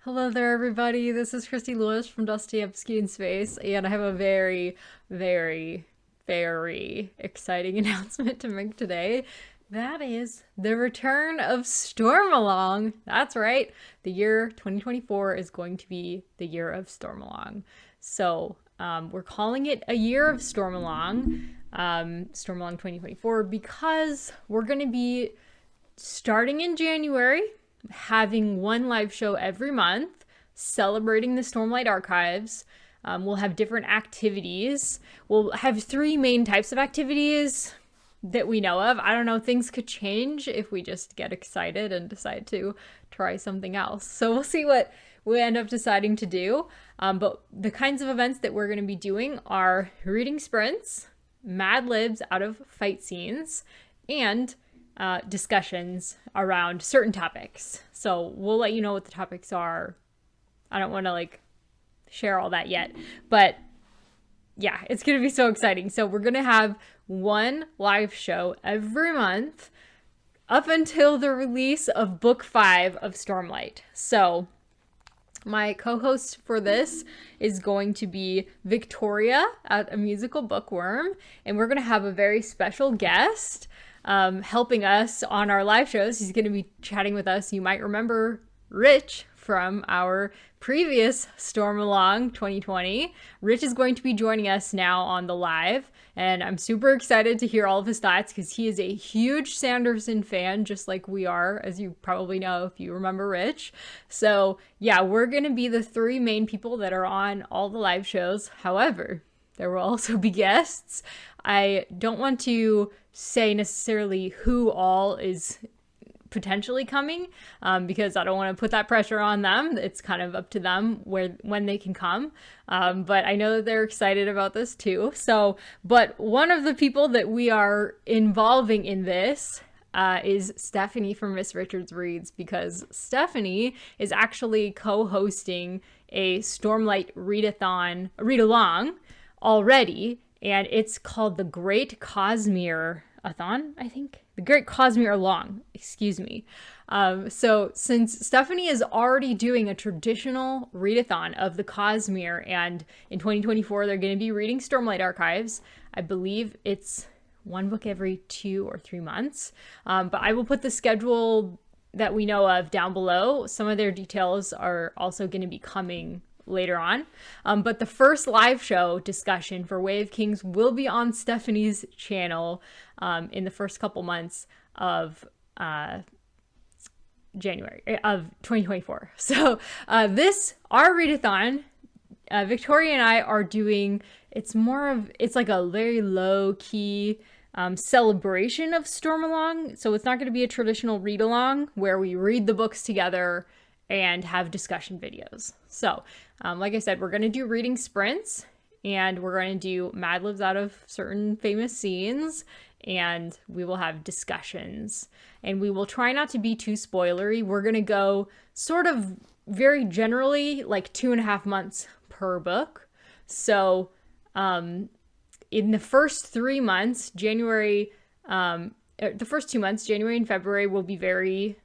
Hello there, everybody. This is Christy Lewis from Dostoevsky in Space, and I have a very, very, very exciting announcement to make today. That is the return of Stormalong. That's right. The year 2024 is going to be the year of Stormalong. So we're calling it A Year of Stormalong, Stormalong 2024, because we're going to be starting in January, having one live show every month, celebrating the Stormlight Archives. We'll have different activities. We'll have three main types of activities that we know of. I don't know, things could change if we just get excited and decide to try something else. So we'll see what we end up deciding to do. But the kinds of events that we're going to be doing are reading sprints, Madlibs out of fight scenes, and discussions around certain topics. So we'll let you know what the topics are. I don't want to share all that yet, but yeah, it's going to be so exciting. So we're going to have one live show every month up until the release of book 5 of Stormlight. So my co-host for this is going to be Victoria at A Musical Bookworm, and we're going to have a very special guest helping us on our live shows. He's going to be chatting with us. You might remember Rich from our previous Stormalong 2020. Rich is going to be joining us now on the live, and I'm super excited to hear all of his thoughts because he is a huge Sanderson fan, just like we are, as you probably know if you remember Rich. So yeah, we're going to be the three main people that are on all the live shows. However, there will also be guests. I don't want to say necessarily who all is potentially coming because I don't want to put that pressure on them. It's kind of up to them when they can come. But I know that they're excited about this too. But one of the people that we are involving in this is Stephanie from Miss Richards Reads, because Stephanie is actually co-hosting a Stormlight read-along already, and it's called the Great Cosmere-A-Thon, I think. The Great Cosmere-A-Long, excuse me. So since Stephanie is already doing a traditional readathon of the Cosmere, and in 2024 they're going to be reading Stormlight Archives, I believe it's one book every 2 or 3 months. But I will put the schedule that we know of down below. Some of their details are also going to be coming later on. But the first live show discussion for Way of Kings will be on Stephanie's channel in the first couple months of January of 2024. So our readathon, Victoria and I are doing, it's like a very low key celebration of Stormalong. So it's not going to be a traditional read along where we read the books together and have discussion videos. So, like I said, we're going to do reading sprints, and we're going to do Madlibs out of certain famous scenes, and we will have discussions. And we will try not to be too spoilery. We're going to go sort of very generally, like 2.5 months per book. So, in the first 3 months, the first 2 months, January and February, will be very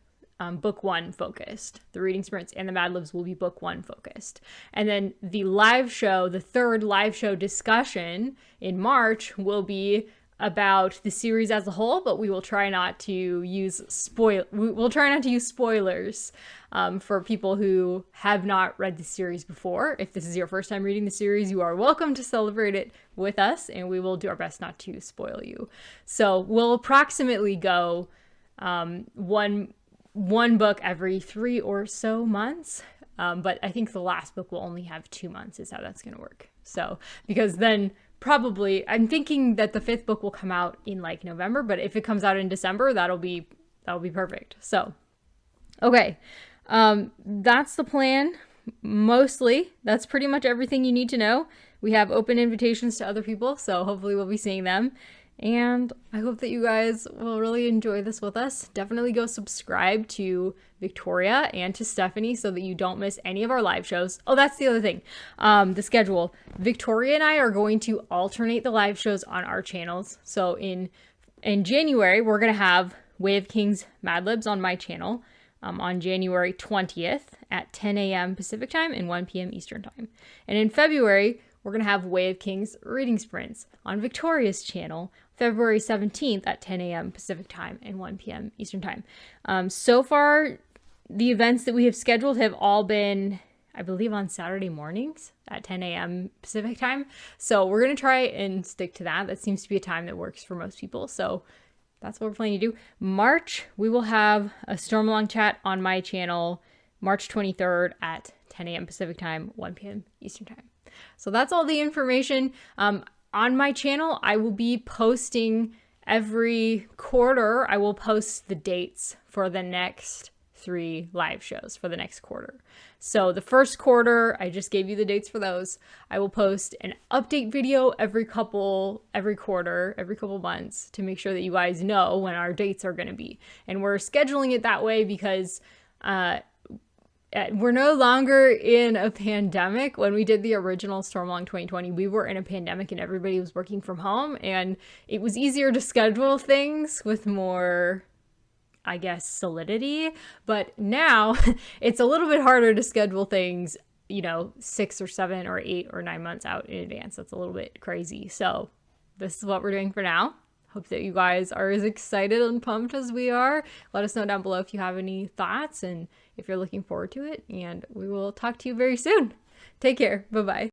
book 1 focused. The reading sprints and the Madlibs will be book 1 focused. And then the live show, the third live show discussion in March, will be about the series as a whole, but we will try not to use spoilers for people who have not read the series before. If this is your first time reading the series, you are welcome to celebrate it with us, and we will do our best not to spoil you. So we'll approximately go one book every 3 or so months. But I think the last book will only have 2 months is how that's going to work. So, because then probably, I'm thinking that the 5th book will come out in November, but if it comes out in December, that'll be perfect. So, okay. That's the plan. Mostly, that's pretty much everything you need to know. We have open invitations to other people, so hopefully we'll be seeing them. And I hope that you guys will really enjoy this with us. Definitely go subscribe to Victoria and to Stephanie so that you don't miss any of our live shows. Oh, that's the other thing. The schedule. Victoria and I are going to alternate the live shows on our channels. So in January, we're going to have Way of Kings Madlibs on my channel. on January 20th at 10 a.m. Pacific time and 1 p.m. Eastern time. And in February, we're going to have Way of Kings reading sprints on Victoria's channel, February 17th at 10 a.m. Pacific time and 1 p.m. Eastern time. So far, the events that we have scheduled have all been, I believe, on Saturday mornings at 10 a.m. Pacific time. So we're going to try and stick to that. That seems to be a time that works for most people. So that's what we're planning to do. March, we will have a Stormalong chat on my channel, March 23rd at 10 a.m. Pacific time, 1 p.m. Eastern time. So that's all the information. On my channel, I will be posting every quarter. I will post the dates for the next 3 live shows for the next quarter. So the first quarter, I just gave you the dates for those. I will post an update video every quarter, every couple months to make sure that you guys know when our dates are going to be. And we're scheduling it that way because we're no longer in a pandemic. When we did the original Stormalong 2020, we were in a pandemic and everybody was working from home, and it was easier to schedule things with more, I guess, solidity. But now it's a little bit harder to schedule things, 6 or 7 or 8 or 9 months out in advance. That's a little bit crazy. So this is what we're doing for now. Hope that you guys are as excited and pumped as we are. Let us know down below if you have any thoughts and if you're looking forward to it. And we will talk to you very soon. Take care. Bye-bye.